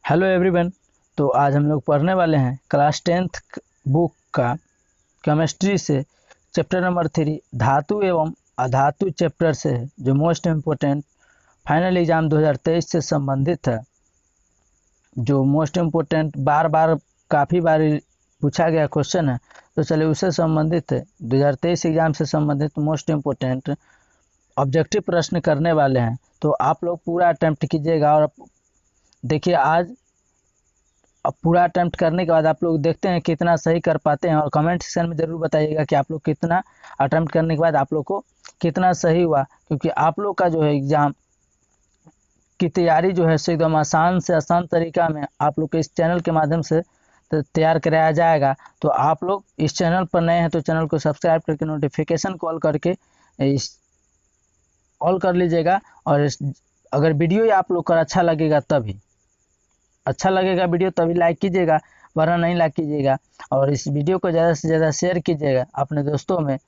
Hello everyone. तो आज हम लोग पढ़ने वाले हैं क्लास 10th बुक का केमिस्ट्री से चैप्टर नंबर 3 धातु एवं अधातु चैप्टर से है, जो मोस्ट इम्पोर्टेंट फाइनल एग्जाम 2023 से संबंधित है। जो मोस्ट इम्पोर्टेंट बार बार काफ़ी बार पूछा गया क्वेश्चन है, तो चलिए उससे संबंधित है। 2023 एग्जाम से संबंधित मोस्ट इम्पोर्टेंट ऑब्जेक्टिव प्रश्न करने वाले हैं, तो आप लोग पूरा अटेम्प्ट कीजिएगा। और देखिए, आज अब पूरा अटेम्प्ट करने के बाद आप लोग देखते हैं कितना सही कर पाते हैं, और कमेंट सेक्शन में ज़रूर बताइएगा कि आप लोग कितना अटेम्प्ट करने के बाद आप लोग को कितना सही हुआ। क्योंकि आप लोग का जो है एग्ज़ाम की तैयारी जो है सो एकदम आसान से आसान तरीका में आप लोग के इस चैनल के माध्यम से तैयार कराया जाएगा। तो आप लोग इस चैनल पर नए हैं तो चैनल को सब्सक्राइब करके नोटिफिकेशन कॉल करके इस ऑल कर लीजिएगा। और अगर वीडियो ही आप लोग का अच्छा लगेगा वीडियो तभी लाइक कीजिएगा, वरना नहीं लाइक कीजिएगा। और इस वीडियो को ज़्यादा से ज़्यादा शेयर कीजिएगा अपने दोस्तों में।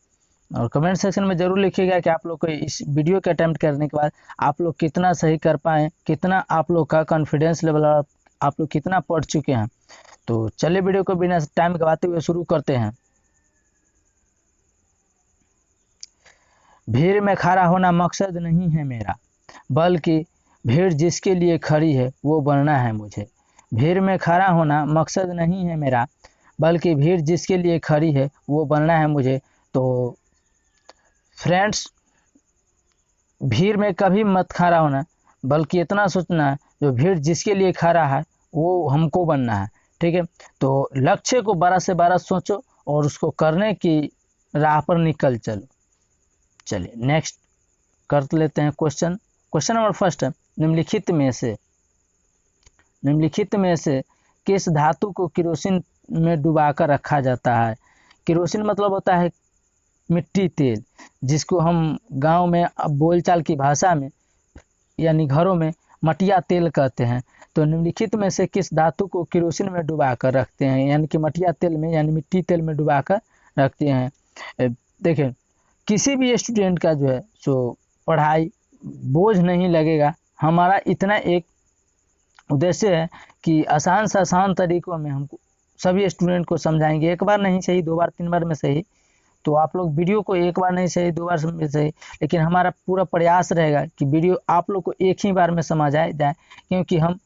और कमेंट सेक्शन में ज़रूर लिखिएगा कि आप लोग को इस वीडियो के अटेम्प्ट करने के बाद आप लोग कितना सही कर पाएँ, कितना आप लोग का कॉन्फिडेंस लेवल और आप लोग कितना पढ़ चुके हैं। तो चलिए वीडियो को बिना टाइम गवाते हुए शुरू करते हैं। भीड़ में खड़ा होना मकसद नहीं है मेरा, बल्कि भीड़ जिसके लिए खड़ी है वो बनना है मुझे। भीड़ में खड़ा होना मकसद नहीं है मेरा, बल्कि भीड़ जिसके लिए खड़ी है वो बनना है मुझे। तो फ्रेंड्स, भीड़ में कभी मत खड़ा होना, बल्कि इतना सोचना है जो भीड़ जिसके लिए खड़ा है वो हमको बनना है। ठीक है, तो लक्ष्य को बड़ा से बड़ा सोचो और उसको करने की राह पर निकल चलो। चलिए नेक्स्ट कर लेते हैं क्वेश्चन नंबर फर्स्ट है, निम्नलिखित में से किस धातु को केरोसिन में डुबाकर रखा जाता है। केरोसिन मतलब होता है मिट्टी तेल, जिसको हम गांव में बोलचाल की भाषा में यानी घरों में मटिया तेल कहते हैं। तो निम्नलिखित में से किस धातु को केरोसिन में डुबाकर रखते हैं, यानी कि मटिया तेल में यानी मिट्टी तेल में डुबाकर रखते हैं। देखें, किसी भी स्टूडेंट का जो है सो पढ़ाई बोझ नहीं लगेगा। हमारा इतना एक उद्देश्य है कि आसान से आसान तरीकों में हम सभी स्टूडेंट को समझाएंगे। एक बार नहीं सही, 2 बार 3 बार में सही। तो आप लोग वीडियो को एक बार नहीं सही, 2 बार में सही, लेकिन हमारा पूरा प्रयास रहेगा कि वीडियो आप लोग को एक ही बार में समझ आए जाए। क्योंकि हम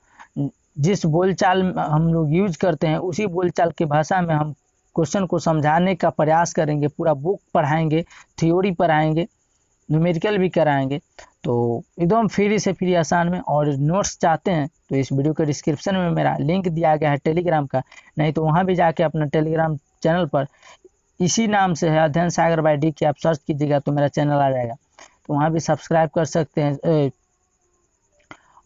जिस बोलचाल हम लोग यूज करते हैं उसी बोलचाल की भाषा में हम क्वेश्चन को समझाने का प्रयास करेंगे। पूरा बुक पढ़ाएंगे, थ्योरी पढ़ाएंगे, न्यूमेरिकल भी कराएंगे। तो एकदम फ्री से फ्री आसान में। और नोट्स चाहते हैं तो इस वीडियो के डिस्क्रिप्शन में मेरा लिंक दिया गया है टेलीग्राम का, नहीं तो वहाँ भी जाके अपना टेलीग्राम चैनल पर इसी नाम से है अध्ययन सागर बाय डी की आप सर्च कीजिएगा तो मेरा चैनल आ जाएगा। तो वहाँ भी सब्सक्राइब कर सकते हैं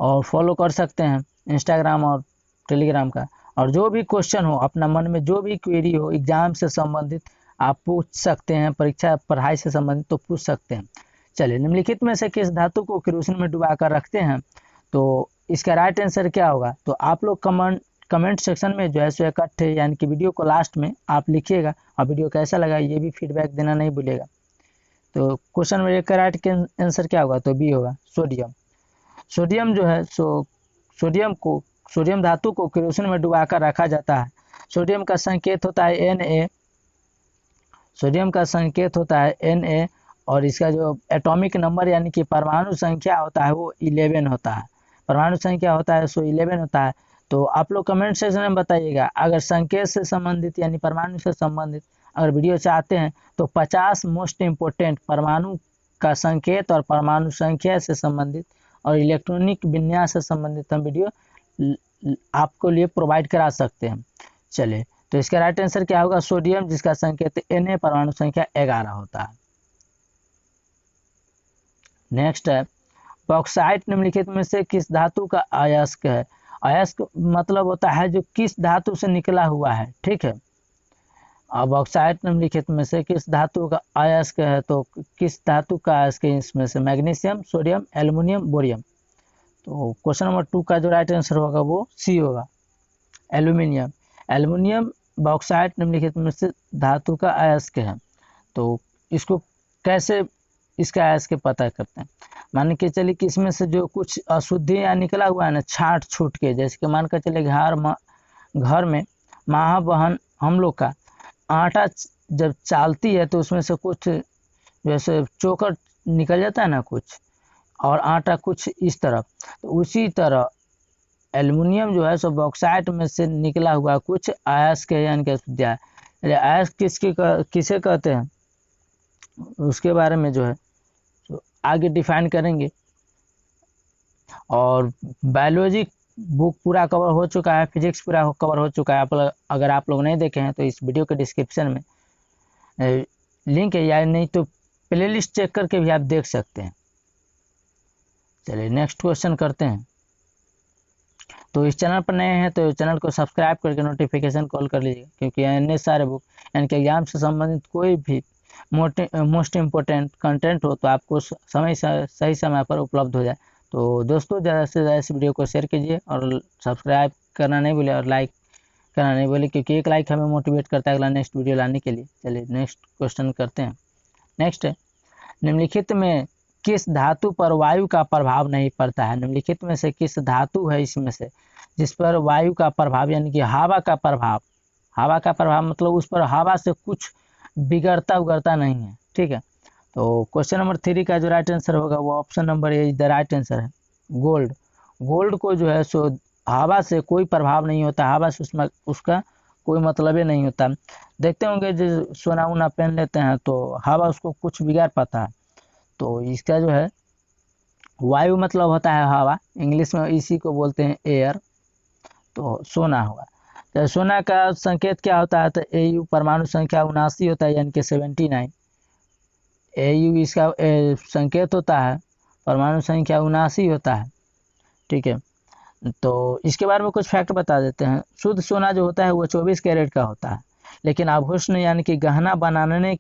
और फॉलो कर सकते हैं इंस्टाग्राम और टेलीग्राम का। और जो भी क्वेश्चन हो, अपना मन में जो भी क्वेरी हो एग्जाम से संबंधित आप पूछ सकते हैं, परीक्षा पढ़ाई से संबंधित तो पूछ सकते हैं। चलिए, निम्नलिखित में से किस धातु को केरोसिन में डुबा कर रखते हैं। तो इसका राइट आंसर क्या होगा, तो आप लोग कमेंट सेक्शन में जो है सो इकट्ठे यानी कि वीडियो को लास्ट में आप लिखिएगा, और वीडियो कैसा लगा ये भी फीडबैक देना नहीं भूलिएगा। तो क्वेश्चन में एक का राइट आंसर क्या होगा, तो बी होगा, सोडियम। सोडियम जो है सो सोडियम धातु को केरोसिन में डुबाकर रखा जाता है। सोडियम का संकेत होता है Na। सोडियम का संकेत होता है Na, और इसका जो एटॉमिक नंबर यानी कि परमाणु संख्या होता है वो 11 होता है। परमाणु संख्या होता है सो 11 होता है। तो आप लोग कमेंट सेक्शन में बताइएगा, अगर संकेत से संबंधित यानी परमाणु से संबंधित अगर वीडियो चाहते हैं तो 50 मोस्ट इम्पोर्टेंट परमाणु का संकेत और परमाणु संख्या से संबंधित और इलेक्ट्रॉनिक विन्यास से संबंधित हम वीडियो आपको लिए प्रोवाइड करा सकते हैं। चलिए, तो इसका राइट आंसर क्या होगा, सोडियम, जिसका संकेत Na, परमाणु संख्या 11 होता है। नेक्स्ट है, बॉक्साइट निम्नलिखित में से किस धातु का अयस्क है। अयस्क मतलब होता है जो किस धातु से निकला हुआ है। ठीक है, अब बॉक्साइट निम्नलिखित में से किस धातु का अयस्क है, तो किस धातु का अयस्क है इसमें से, मैग्नीशियम, सोडियम, एल्युमिनियम, बोरियम। तो क्वेश्चन नंबर 2 का जो राइट आंसर होगा वो सी होगा, एल्युमिनियम। एल्युमिनियम बॉक्साइट निम्नलिखित में से धातु का अयस्क है। तो इसको कैसे इसका अयस्क पता करते हैं। मान के चलिए कि इसमें से जो कुछ अशुद्धियाँ निकला हुआ है ना छाट छूट के, जैसे कि मान कर चले घर में माँ बहन हम लोग का आटा जब चालती है तो उसमें से कुछ जैसे चोकर निकल जाता है ना कुछ, और आटा कुछ इस तरफ, तो उसी तरह एल्युमिनियम जो है सो बॉक्साइट में से निकला हुआ कुछ अयस्क यानी कि अशुद्धियाँ। अयस्क किसे कहते हैं उसके बारे में जो है तो आगे डिफाइन करेंगे। और बायोलॉजी बुक पूरा कवर हो चुका है, फिजिक्स पूरा कवर हो चुका है। अगर आप लोग नहीं देखे हैं तो इस वीडियो के डिस्क्रिप्शन में लिंक है, या नहीं तो प्लेलिस्ट चेक करके भी आप देख सकते हैं। चलिए नेक्स्ट क्वेश्चन करते हैं। तो इस चैनल पर नए हैं तो चैनल को सब्सक्राइब करके नोटिफिकेशन कॉल कर लीजिए, क्योंकि अन्य सारे बुक यानी कि एग्जाम से संबंधित कोई भी मोस्ट इम्पोर्टेंट कंटेंट हो तो आपको सही समय पर उपलब्ध हो जाए। तो दोस्तों ज़्यादा से ज़्यादा इस वीडियो को शेयर कीजिए और सब्सक्राइब करना नहीं भूलें और लाइक करना नहीं भूलें, क्योंकि एक लाइक हमें मोटिवेट करता है अगला नेक्स्ट वीडियो लाने के लिए। चलिए नेक्स्ट क्वेश्चन करते हैं। नेक्स्ट है, निम्नलिखित में किस धातु पर वायु का प्रभाव नहीं पड़ता है? निम्नलिखित में से किस धातु है इसमें से जिस पर वायु का प्रभाव यानी कि हवा का प्रभाव मतलब उस पर हवा से कुछ बिगड़ता उगड़ता नहीं है। ठीक है, तो क्वेश्चन नंबर 3 का जो राइट आंसर होगा वो option number A the right answer है, गोल्ड। गोल्ड को जो है सो हवा से कोई प्रभाव नहीं होता, हवा से उसका कोई मतलब ही नहीं होता। देखते होंगे जो सोना वोना पहन लेते हैं तो हवा उसको कुछ बिगाड़ पाता है। तो इसका जो है वायु मतलब होता है हवा, इंग्लिश में इसी को बोलते हैं एयर, तो सोना होगा। तो सोना का संकेत क्या होता है? तो Au परमाणु संख्या 79 होता है, यानी कि 79। Au इसका संकेत होता है, परमाणु संख्या 79 होता है। ठीक है, तो इसके बारे में कुछ फैक्ट बता देते हैं। शुद्ध सोना जो होता है वो 24 कैरेट का होता है, लेकिन आभूषण यानी कि गहना बनाने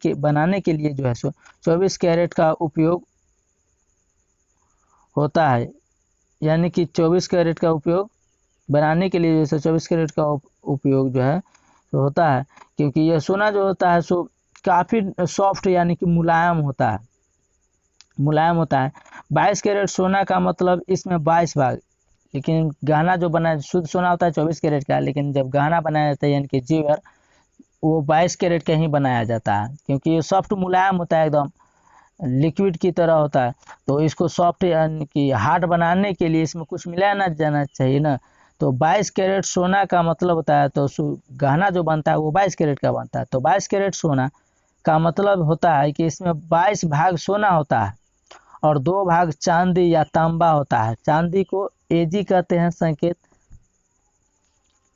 के लिए जो है सो 24 कैरेट का उपयोग होता है, यानी कि 24 कैरेट का उपयोग बनाने के लिए जैसे 24 कैरेट का उपयोग जो है तो होता है, क्योंकि यह सोना जो होता है सो काफ़ी सॉफ्ट यानी कि मुलायम होता है। 22 कैरेट सोना का मतलब इसमें 22 भाग, लेकिन गहना जो बना शुद्ध सोना होता है 24 कैरेट का, लेकिन जब गहना बनाया जाता है यानी कि जेवर वो 22 कैरेट का ही बनाया जाता है, क्योंकि ये सॉफ्ट मुलायम होता है, एकदम लिक्विड की तरह होता है। तो इसको सॉफ्ट यानी कि हार्ड बनाने के लिए इसमें कुछ मिलाया ना जाना चाहिए ना। तो 22 कैरेट सोना का मतलब होता है, तो गहना जो बनता है वो 22 कैरेट का बनता है। तो 22 कैरेट सोना का मतलब होता है कि इसमें 22 भाग सोना होता है और 2 भाग चांदी या तांबा होता है। चांदी को Ag कहते हैं संकेत,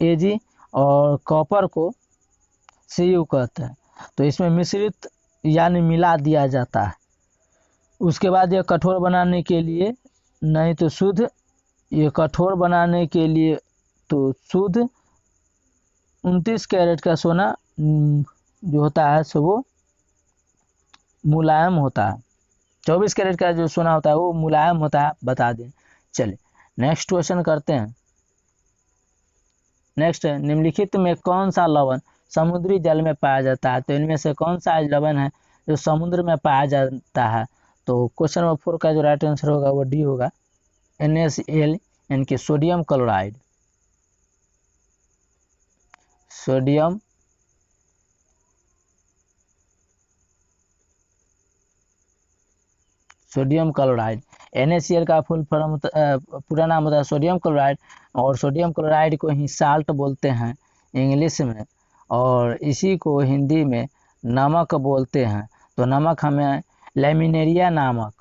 Ag, और कॉपर को Cu कहते हैं। तो इसमें मिश्रित यानी मिला दिया जाता है। उसके बाद यह कठोर बनाने के लिए नहीं तो शुद्ध, ये कठोर बनाने के लिए तो शुद्ध 29 कैरेट का सोना जो होता है सो वो मुलायम होता है। 24 कैरेट का जो सोना होता है वो मुलायम होता है, बता दें। चलिए नेक्स्ट क्वेश्चन करते हैं। नेक्स्ट है, निम्नलिखित में कौन सा लवण समुद्री जल में पाया जाता है? तो इनमें से कौन सा लवण है जो समुद्र में पाया जाता है? तो क्वेश्चन नंबर 4 का जो राइट आंसर होगा वो डी होगा, NaCl यानी कि sodium chloride. Sodium chloride, NaCl का फुल फॉर्म पूरा नाम होता है सोडियम क्लोराइड, और सोडियम क्लोराइड को ही साल्ट बोलते हैं इंग्लिश में, और इसी को हिंदी में नमक बोलते हैं। तो नमक हमें लैमिनेरिया नामक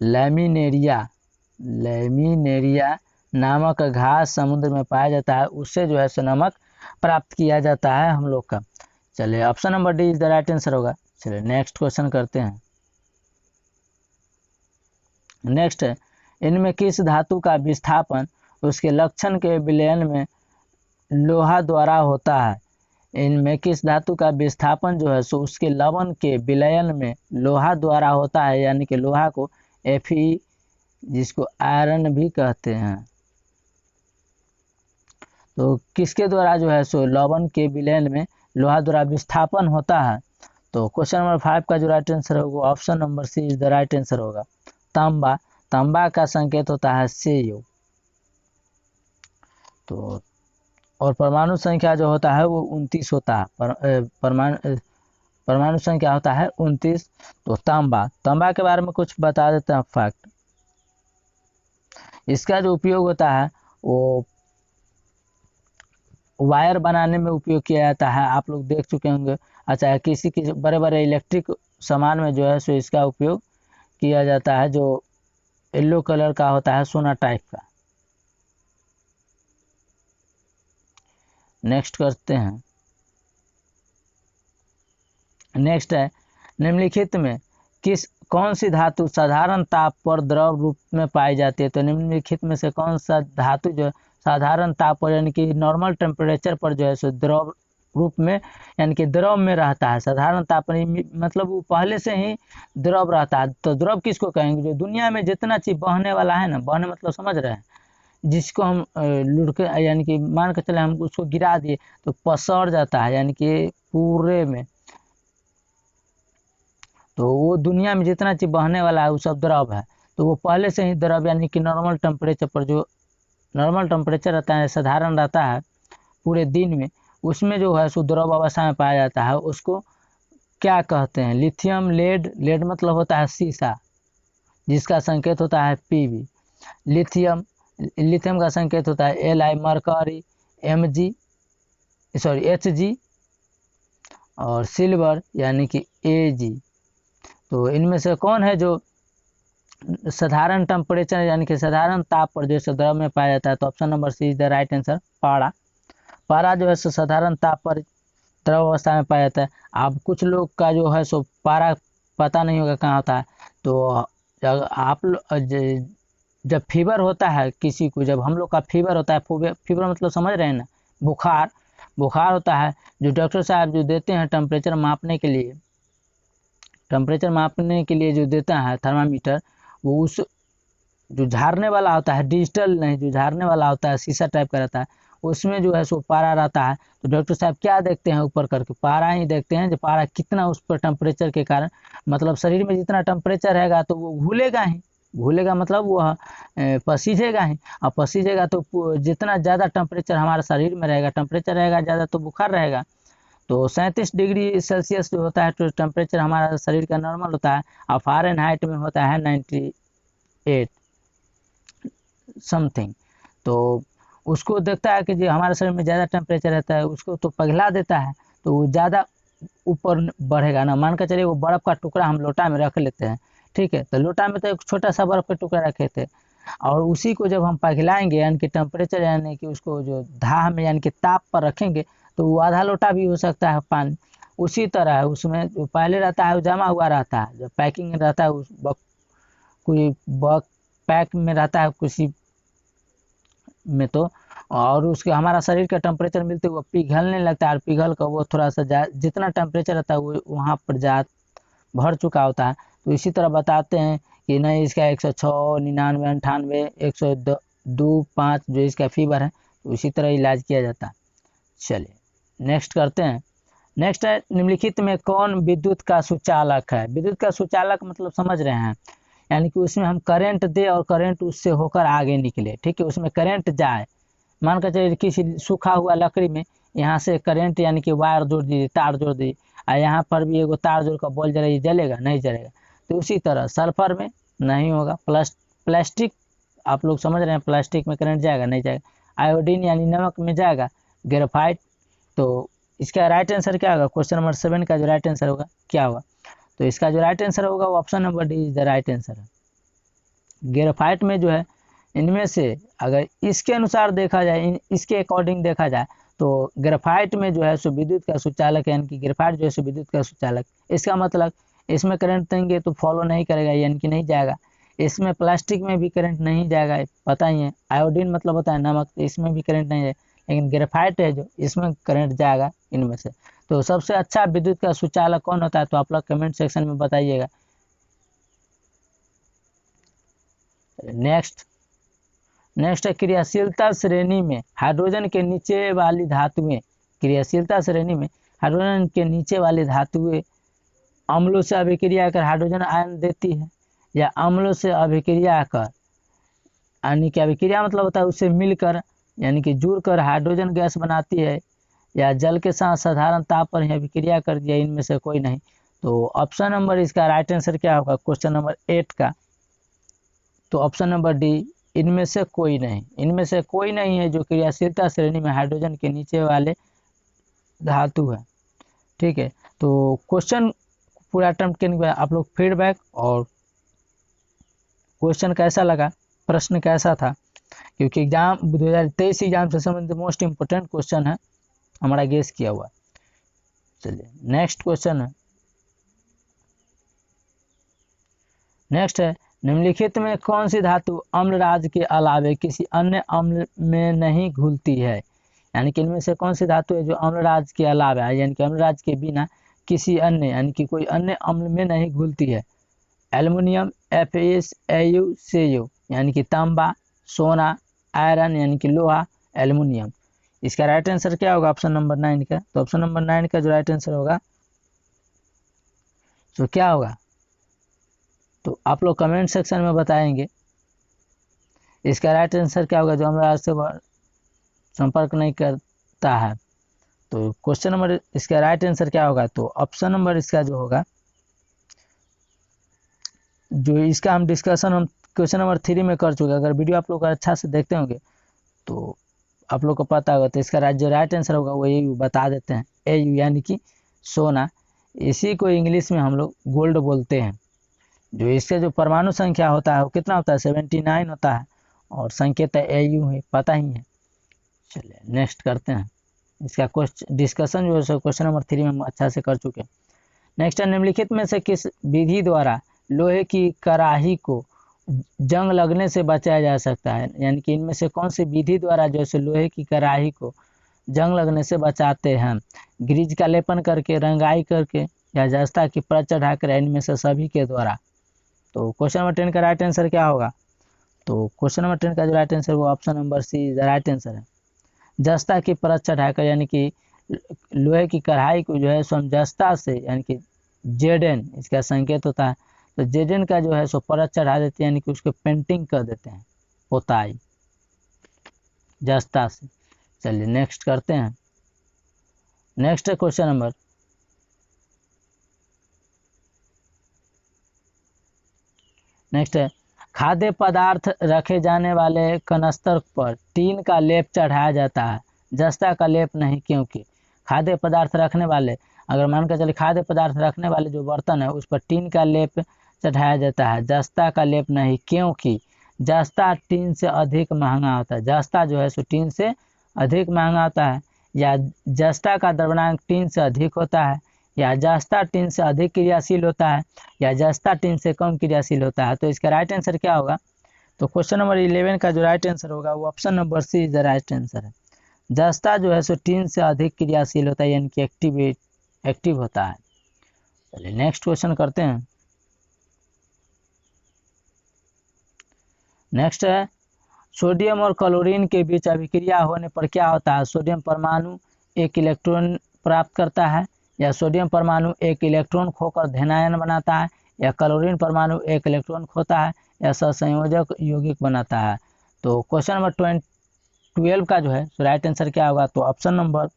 लैमिनेरिया नामक घास समुद्र में पाया जाता है, उससे जो है सो नमक प्राप्त किया जाता है हम लोग का। चलिए option number D is the right answer होगा। चलिए नेक्स्ट क्वेश्चन करते हैं। नेक्स्ट है, इनमें किस धातु का विस्थापन उसके लक्षण के विलयन में लोहा द्वारा होता है? इनमें किस धातु का विस्थापन जो है सो उसके लवण के विलयन में लोहा द्वारा होता है, यानी कि लोहा को Fe जिसको आयरन भी कहते हैं। तो किसके द्वारा जो है सो लवण के विलयन में लोहा द्वारा विस्थापन होता है। तो क्वेश्चन नंबर 5 का जो राइट आंसर होगा option number C is the right answer होगा। तांबा, तांबा का संकेत होता है सेयु। तो और परमाणु संख्या जो होता है वो 29 होता है। परमाणु संख्या होता है 29। तो तांबा, तांबा के बारे में कुछ बता देते हैं फैक्ट। इसका जो उपयोग होता है वो वायर बनाने में उपयोग किया जाता है, आप लोग देख चुके होंगे। अच्छा, किसी किसी बड़े बड़े इलेक्ट्रिक सामान में जो है सो इसका उपयोग किया जाता है, जो येलो कलर का होता है, सोना टाइप का। नेक्स्ट करते हैं। नेक्स्ट है, निम्नलिखित में कौन सी धातु साधारण ताप पर द्रव रूप में पाई जाती है। तो निम्नलिखित में से कौन सा धातु जो साधारण ताप पर यानी कि नॉर्मल टेम्परेचर पर जो है सो द्रव रूप में यानी कि द्रव में रहता है। साधारण ताप पर मतलब वो पहले से ही द्रव रहता है। तो द्रव किसको कहेंगे, जो दुनिया में जितना चीज बहने वाला है ना, बहने मतलब समझ रहे हैं, जिसको हम लुढ़के यानी कि मान के चले हम उसको गिरा दिए तो पसर जाता है, यानी कि पूरे में। तो वो दुनिया में जितना चीज बहने वाला है वो सब द्रव है। तो वो पहले से ही द्रव यानी कि नॉर्मल टेम्परेचर पर, जो नॉर्मल टेम्परेचर रहता है, साधारण रहता है पूरे दिन में, उसमें जो है सो द्रव अवस्था में पाया जाता है। उसको क्या कहते हैं, लिथियम लेड, लेड मतलब होता है शीशा, जिसका संकेत होता है Pb। लिथियम, लिथियम का संकेत होता है Li। मरकरी Hg, और सिल्वर यानी कि Ag। तो इनमें से कौन है जो साधारण टेम्परेचर यानी कि साधारण ताप पर जो है द्रव में पाया जाता है। तो option number C is the right answer, पारा। पारा जो है सो साधारण ताप पर द्रव अवस्था में पाया जाता है। अब कुछ लोग का जो है सो पारा पता नहीं होगा कहाँ होता है। तो आप जब फीवर होता है किसी को, जब हम लोग का फीवर होता है, फीवर मतलब समझ रहे हैं ना, बुखार, बुखार होता है, जो डॉक्टर साहब जो देते हैं टेम्परेचर मापने के लिए, टेम्परेचर मापने के लिए जो देता है थर्मामीटर, वो उस जो झाड़ने वाला होता है, डिजिटल नहीं, जो झाड़ने वाला होता है शीशा टाइप का रहता है, उसमें जो है सो पारा रहता है। तो डॉक्टर साहब क्या देखते हैं, ऊपर करके पारा ही देखते हैं, जो पारा कितना उस पर टेम्परेचर के कारण, मतलब शरीर में जितना टेम्परेचर रहेगा तो वो घुलेगा ही, घुलेगा मतलब वो पसीजेगा ही, और पसीजेगा तो जितना ज़्यादा टेम्परेचर हमारे शरीर में रहेगा, टेम्परेचर रहेगा ज़्यादा तो बुखार रहेगा। तो 37 डिग्री सेल्सियस जो होता है तो टेम्परेचर हमारा शरीर का नॉर्मल होता है, और फ़ारेनहाइट में होता है 98 समथिंग। तो उसको देखता है कि जो हमारे शरीर में ज़्यादा टेम्परेचर रहता है उसको तो पिघला देता है, तो वो ज़्यादा ऊपर बढ़ेगा ना। मान कर चलिए वो बर्फ़ का टुकड़ा हम लोटा में रख लेते हैं, ठीक है, तो लोटा में तो एक छोटा सा बर्फ़ का टुकड़ा रखे थे, और उसी को जब हम पिघलाएंगे यानी कि टेम्परेचर यानी कि उसको जो दाह में यानी कि ताप पर रखेंगे, तो वो आधा लोटा भी हो सकता है पानी। उसी तरह है, उसमें जो पहले रहता है वो जमा हुआ रहता है, जब पैकिंग रहता है उस कोई पैक में रहता है किसी में, तो और उसके हमारा शरीर का टेम्परेचर मिलते हुए पिघलने लगता है, और पिघल कर वो थोड़ा सा जितना टेम्परेचर रहता है वो वहाँ पर भर चुका होता है। तो इसी तरह बताते हैं कि नहीं इसका 106, 99, 98, 102, 5 जो इसका फीवर है, तो इसी तरह इलाज किया जाता है। चलिए नेक्स्ट करते हैं। नेक्स्ट है, निम्नलिखित में कौन विद्युत का सुचालक है। विद्युत का सुचालक मतलब समझ रहे हैं, यानी कि उसमें हम करंट दे और करंट उससे होकर आगे निकले, ठीक है, उसमें करंट जाए। मान कर चलिए किसी सूखा हुआ लकड़ी में यहाँ से करंट यानी कि वायर जोड़ दीजिए, तार जोड़ दीजिए, और यहाँ पर भी एगो तार जोड़ कर बॉल जलाइए, जलेगा नहीं जलेगा। तो उसी तरह सल्फर में नहीं होगा, प्लास्टिक आप लोग समझ रहे हैं, प्लास्टिक में करंट जाएगा नहीं जाएगा। आयोडीन यानी नमक में जाएगा, ग्रेफाइट। तो इसका राइट आंसर क्या होगा, क्वेश्चन नंबर 7 का जो राइट आंसर होगा क्या होगा। तो इसका जो राइट आंसर होगा वो option number D is the right answer है। ग्रेफाइट में जो है, इनमें से अगर इसके अनुसार देखा जाए, इसके अकॉर्डिंग देखा जाए, तो ग्रेफाइट में जो है सो विद्युत का सुचालक है, यानी कि ग्रेफाइट जो है सो विद्युत का सुचालक। इसका मतलब इसमें करंट देंगे तो फॉलो नहीं करेगा, यानी कि नहीं जाएगा। इसमें प्लास्टिक में भी करंट नहीं जाएगा, पता ही है। आयोडीन मतलब होता है नमक, तो इसमें भी करंट नहीं जाएगा, लेकिन ग्रेफाइट है जो इसमें करंट जाएगा इनमें से। तो सबसे अच्छा विद्युत का सुचालक कौन होता है, तो आप लोग कमेंट सेक्शन में बताइएगा। नेक्स्ट नेक्स्ट है क्रियाशीलता श्रेणी में हाइड्रोजन के नीचे वाली धातुएं, क्रियाशीलता श्रेणी में हाइड्रोजन के नीचे वाली धातुएं अम्लों से अभिक्रिया कर हाइड्रोजन आयन देती है, या अम्लों से अभिक्रिया कर, यानी कि अभिक्रिया मतलब होता है उससे मिलकर यानी कि जुड़कर हाइड्रोजन गैस बनाती है, या जल के साथ साधारण ताप पर ही अभिक्रिया कर दिया, इनमें से कोई नहीं। तो ऑप्शन नंबर इसका राइट आंसर क्या होगा क्वेश्चन नंबर 8 का? तो ऑप्शन नंबर डी, इनमें से कोई नहीं, इनमें से कोई नहीं है जो क्रियाशीलता श्रेणी में हाइड्रोजन के नीचे वाले धातु है। ठीक है, तो क्वेश्चन पूरा अटेम्प्ट करने के बाद आप लोग फीडबैक और क्वेश्चन कैसा लगा, प्रश्न कैसा था, क्योंकि एग्जाम 2023 एग्जाम से संबंधित मोस्ट इंपोर्टेंट क्वेश्चन है हमारा गेस किया हुआ। चलिए नेक्स्ट क्वेश्चन है, नेक्स्ट है निम्नलिखित में कौन सी धातु अम्लराज के अलावे किसी अन्य अम्ल में नहीं घुलती है, यानी कि इनमें से कौन सी धातु है जो अम्लराज के अलावा यानी कि अम्लराज के बिना किसी अन्य यानी कि कोई अन्य अम्ल में नहीं घुलती है? एल्युमिनियम, एफएस, एयू, सेयू यानी कि तांबा, सोना, आयरन यानी कि लोहा, एल्युमिनियम। इसका राइट आंसर क्या होगा ऑप्शन नंबर 9 का? तो ऑप्शन नंबर 9 का जो राइट आंसर होगा तो क्या होगा, तो आप लोग कमेंट सेक्शन में बताएंगे इसका राइट आंसर क्या होगा जो अम्लराज से संपर्क नहीं करता है। तो क्वेश्चन नंबर इसका राइट आंसर क्या होगा, तो ऑप्शन नंबर इसका जो होगा, जो इसका हम डिस्कशन हम क्वेश्चन नंबर 3 में कर चुके, अगर वीडियो आप लोग अच्छा से देखते होंगे तो आप लोग को पता होगा। तो इसका जो राइट आंसर होगा वो एयू बता देते हैं, एयू यानी कि सोना, इसी को इंग्लिश में हम लोग गोल्ड बोलते हैं। जो इसका जो परमाणु संख्या होता है वो कितना होता है, 79 होता है, और संकेत एयू है, पता ही है। चलिए नेक्स्ट करते हैं, इसका क्वेश्चन डिस्कशन जो है क्वेश्चन नंबर 3 में हम अच्छा से कर चुके हैं। नेक्स्ट है निम्नलिखित में से किस विधि द्वारा लोहे की कड़ाही को जंग लगने से बचाया जा सकता है, यानी कि इनमें से कौन सी विधि द्वारा जैसे लोहे की कड़ाही को जंग लगने से बचाते हैं? ग्रीज का लेपन करके, रंगाई करके, या जस्ता की परत चढ़ाकर, इनमें से सभी के द्वारा। तो क्वेश्चन नंबर 10 का राइट आंसर क्या होगा, तो क्वेश्चन नंबर 10 का जो राइट आंसर वो option number C is the right answer है, जस्ता की परत चढ़ाकर, यानी कि लोहे की कढ़ाई को जो है सो हम जस्ता से यानी कि जेडन इसका संकेत होता है, तो जेडन का जो है सो परत चढ़ा देते हैं, यानी कि उसको पेंटिंग कर देते हैं पोताई जस्ता से। चलिए नेक्स्ट करते हैं, नेक्स्ट है क्वेश्चन नंबर, नेक्स्ट है खाद्य पदार्थ रखे जाने वाले कनस्तर पर टीन का लेप चढ़ाया जाता है, जस्ता का लेप नहीं, क्योंकि खाद्य पदार्थ रखने वाले, अगर मान कर चले खाद्य पदार्थ रखने वाले जो बर्तन है उस पर टीन का लेप चढ़ाया जाता है, जस्ता का लेप नहीं, क्योंकि जस्ता टीन से अधिक महंगा होता है। जस्ता जो है सो टीन से अधिक महंगा होता है, या जस्ता का द्रव्यमान टीन से अधिक होता है, या जस्ता टीन से अधिक क्रियाशील होता है, या जस्ता टीन से कम क्रियाशील होता है। तो इसका राइट आंसर क्या होगा, तो क्वेश्चन नंबर 11 का जो राइट आंसर होगा वो option number C is the right answer है। जस्ता जो है सो टीन से अधिक क्रियाशील होता है, यानी कि एक्टिव होता है। चलिए नेक्स्ट क्वेश्चन करते हैं, नेक्स्ट है सोडियम और क्लोरीन के बीच अभिक्रिया होने पर क्या होता है? सोडियम परमाणु एक इलेक्ट्रॉन प्राप्त करता है, या सोडियम परमाणु एक इलेक्ट्रॉन खोकर धनायन बनाता है, या क्लोरीन परमाणु एक इलेक्ट्रॉन खोता है, या सहसंयोजक यौगिक बनाता है। तो क्वेश्चन नंबर 12 का जो है सो राइट आंसर क्या होगा, तो option number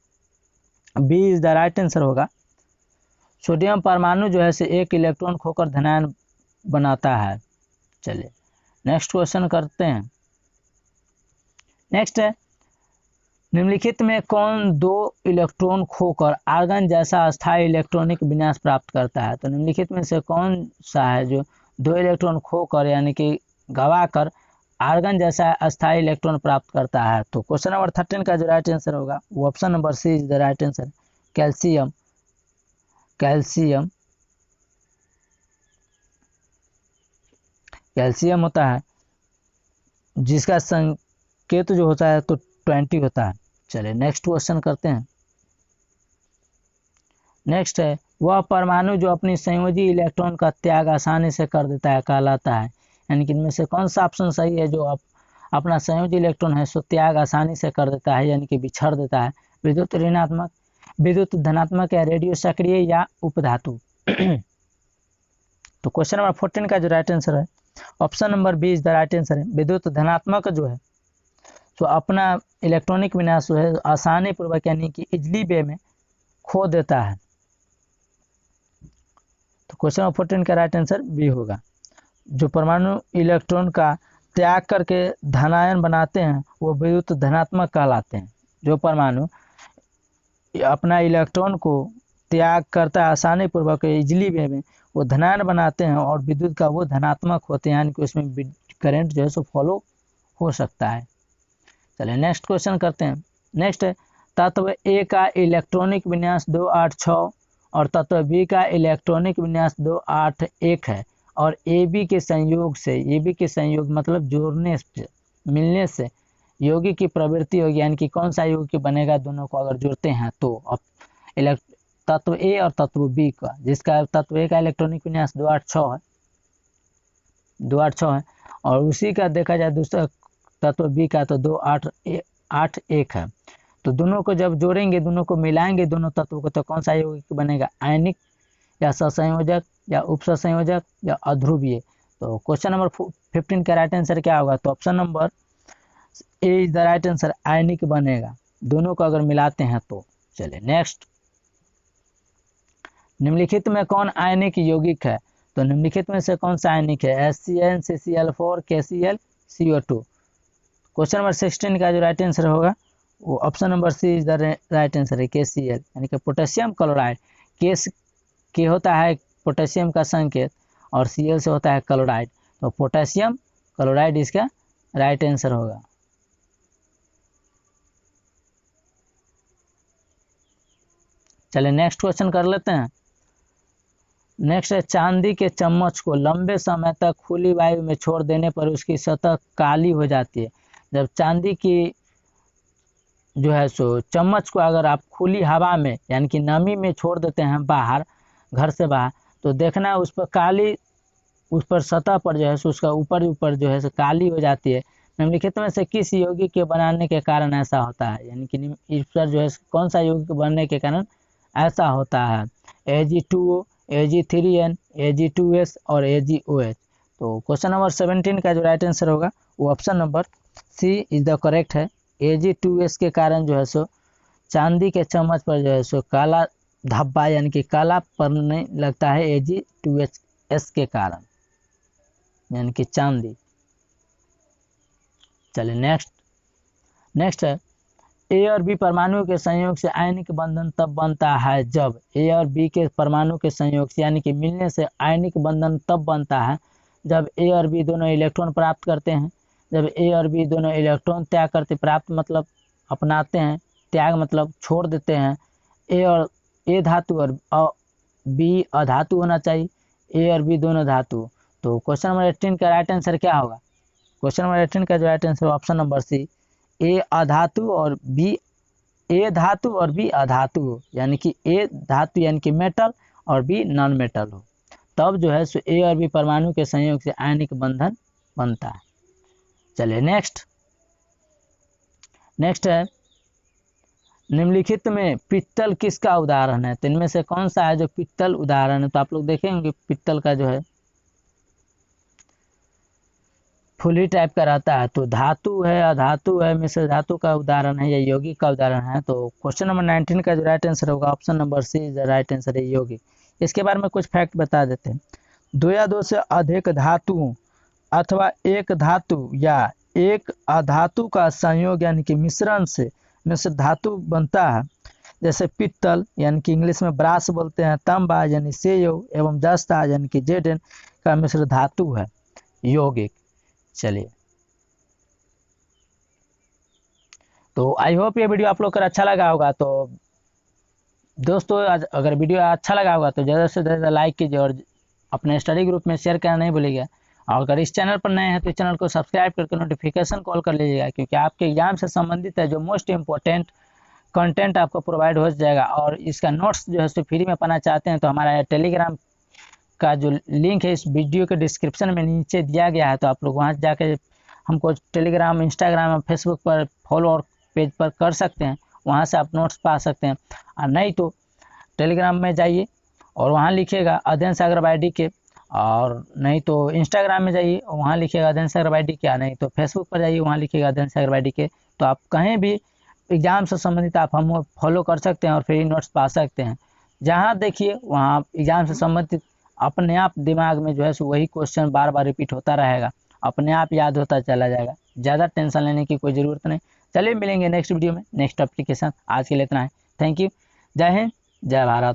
B is the right answer होगा। सोडियम परमाणु जो है से एक इलेक्ट्रॉन खोकर धनायन बनाता है। चलिए नेक्स्ट क्वेश्चन करते हैं, नेक्स्ट है निम्नलिखित में कौन दो इलेक्ट्रॉन खोकर आर्गन जैसा अस्थायी इलेक्ट्रॉनिक विन्यास प्राप्त करता है? तो निम्नलिखित में से कौन सा है जो दो इलेक्ट्रॉन खोकर यानी कि गवाकर आर्गन जैसा अस्थायी इलेक्ट्रॉन प्राप्त करता है? तो क्वेश्चन नंबर 13 का जो राइट आंसर होगा वो option number C is the right answer, calcium. Calcium calcium होता है जिसका संकेत जो होता है तो 20 होता है। चलिए नेक्स्ट क्वेश्चन करते हैं, नेक्स्ट है वह परमाणु जो अपनी संयोजी इलेक्ट्रॉन का त्याग आसानी से कर देता है कहलाता है, यानी कि इनमें से कौन सा ऑप्शन सही है जो अपना संयोजी इलेक्ट्रॉन है सो त्याग आसानी से कर देता है, यानी कि बिछड़ देता है। विद्युत ऋणात्मक, विद्युत धनात्मक या रेडियो सक्रिय या उपधातु। तो क्वेश्चन नंबर 14 का जो राइट आंसर है option number B is the right answer है। विद्युत धनात्मक जो है तो अपना इलेक्ट्रॉनिक विन्यास जो है आसानी पूर्वक यानी कि इजली वे में खो देता है। तो क्वेश्चन नंबर 14 का राइट आंसर बी होगा। जो परमाणु इलेक्ट्रॉन का त्याग करके धनायन बनाते हैं वो विद्युत धनात्मक कहलाते हैं। जो परमाणु अपना इलेक्ट्रॉन को त्याग करता है आसानी पूर्वक इजली वे में, वो धनायन बनाते हैं और विद्युत का वो धनात्मक होते हैं, यानी कि उसमें करंट जो है सो फॉलो हो सकता है। चलिए नेक्स्ट क्वेश्चन करते हैं। नेक्स्ट है तत्व ए का इलेक्ट्रॉनिक विन्यास 286 और तत्व बी का इलेक्ट्रॉनिक विन्यास 281 है और ए बी के संयोग से, ए बी के संयोग मतलब जोड़ने से, मिलने से यौगिक की प्रवृत्ति होगी, यानी कि कौन सा यौगिक बनेगा दोनों को अगर जोड़ते हैं तो। अब तत्व ए और तत्व बी का, जिसका तत्व ए का इलेक्ट्रॉनिक विन्यास 286 है, 286 है और उसी का देखा जाए दूसरा तत्व बी का तो 281 है। तो दोनों को जब जोड़ेंगे, दोनों को मिलाएंगे दोनों तत्वों को, तो कौन सा यौगिक बनेगा, आयनिक या सहसंयोजक या उपसंयोजक या अध्रुवीय। तो क्वेश्चन नंबर 15 का राइट आंसर क्या होगा, तो option number A is the right answer, आयनिक बनेगा दोनों को अगर मिलाते हैं तो। चलिए नेक्स्ट, निम्नलिखित में कौन आयनिक यौगिक है, तो निम्नलिखित में से कौन सा आयनिक है, HCl, CCl4, KCl, CO2। Question number 16 का जो राइट आंसर होगा वो option number C is the right answer है, KCl यानी कि पोटेशियम क्लोराइड। के होता है पोटेशियम का संकेत और Cl से होता है क्लोराइड, तो पोटेशियम क्लोराइड इसका राइट आंसर होगा। चलिए नेक्स्ट क्वेश्चन कर लेते हैं। नेक्स्ट है चांदी के चम्मच को लंबे समय तक खुली वायु में छोड़ देने पर उसकी सतह काली हो जाती है। जब चांदी की जो है सो चम्मच को अगर आप खुली हवा में यानी कि नमी में छोड़ देते हैं बाहर, घर से बाहर, तो देखना है उस पर काली, उस पर सतह पर जो है सो उसका ऊपर जो है सो काली हो जाती है। निम्नलिखित में से किस यौगिक के बनाने के कारण ऐसा होता है, यानी कि इस पर जो है कौन सा यौगिक बनने के कारण ऐसा होता है, Ag2O, Ag3N, Ag2S और AgOH। तो क्वेश्चन नंबर 17 का जो राइट आंसर होगा वो option number C is the correct है। Ag2S के कारण जो है सो चांदी के चम्मच पर जो है सो काला धब्बा यानी कि काला पड़ने लगता है Ag2S के कारण, यानी कि चांदी। चलिए नेक्स्ट है ए और बी परमाणु के संयोग से आयनिक बंधन तब बनता है जब ए और बी के परमाणु के संयोग से यानी कि मिलने से आयनिक बंधन तब बनता है जब ए और बी दोनों इलेक्ट्रॉन प्राप्त करते हैं। जब ए और बी दोनों इलेक्ट्रॉन त्याग करते, प्राप्त मतलब अपनाते हैं, त्याग मतलब छोड़ देते हैं। ए धातु और बी अधातु होना चाहिए, ए और बी दोनों धातु। तो क्वेश्चन नंबर 18 का राइट आंसर क्या होगा, क्वेश्चन नंबर 18 का जो right answer option number C, A अधातु और बी, ए धातु और बी अधातु हो, यानी कि ए धातु यानी कि मेटल और बी नॉन मेटल हो, तब जो है सो ए और बी परमाणु के संयोग से आयनिक बंधन बनता है। चलिए नेक्स्ट है निम्नलिखित में पित्तल किसका उदाहरण है, तो इनमें से कौन सा है जो पित्तल उदाहरण है। तो आप लोग देखेंगे पित्तल का जो है फुली टाइप का रहता है, तो धातु है अधातु है, मिश्र धातु का उदाहरण है या यौगिक का उदाहरण है। तो क्वेश्चन नंबर 19 का जो राइट आंसर होगा option number C is the right answer है, यौगिक। इसके बारे में कुछ फैक्ट बता देते हैं। दो या दो से अधिक धातुओं अथवा एक धातु या एक अधातु का संयोग यानी कि मिश्रण से मिश्र धातु बनता है। जैसे पित्तल यानी कि इंग्लिश में ब्रास बोलते हैं, तांबा यानी सेयो एवं जस्ता यानी कि जेडन का मिश्र धातु है यौगिक। चलिए तो आई होप ये वीडियो आप लोग को अच्छा लगा होगा। तो दोस्तों अगर वीडियो अच्छा लगा होगा तो ज़्यादा से ज़्यादा लाइक कीजिए और अपने स्टडी ग्रुप में शेयर करना नहीं भूलिएगा। और अगर इस चैनल पर नए हैं तो इस चैनल को सब्सक्राइब करके नोटिफिकेशन कॉल कर लीजिएगा, क्योंकि आपके एग्जाम से संबंधित है जो मोस्ट इम्पोर्टेंट कंटेंट आपको प्रोवाइड हो जाएगा। और इसका नोट्स जो है सो फ्री में पाना चाहते हैं तो हमारा टेलीग्राम का जो लिंक है इस वीडियो के डिस्क्रिप्शन में नीचे दिया गया है, तो आप लोग वहाँ जाकर हमको टेलीग्राम, इंस्टाग्राम और फेसबुक पर फॉलो और पेज पर कर सकते हैं, वहाँ से आप नोट्स पा सकते हैं। और नहीं तो टेलीग्राम में जाइए और वहाँ लिखिएगा अध्ययन सागर बाईडी के, और नहीं तो इंस्टाग्राम में जाइए वहाँ लिखिएगा अध्ययन सागर बाईडी के, नहीं तो फेसबुक पर जाइए वहाँ लिखिएगा अध्ययन सागर बाईडी के। तो आप कहीं भी एग्ज़ाम से संबंधित आप हम फॉलो कर सकते हैं और फ्री नोट्स पा सकते हैं। जहाँ देखिए वहाँ एग्ज़ाम से संबंधित अपने आप दिमाग में जो है सो वही क्वेश्चन बार बार रिपीट होता रहेगा, अपने आप याद होता चला जाएगा। ज़्यादा टेंशन लेने की कोई ज़रूरत नहीं। चलिए मिलेंगे नेक्स्ट वीडियो में नेक्स्ट टॉपिक के साथ। आज के लिए इतना है। Thank you. जय हिंद, जय भारत।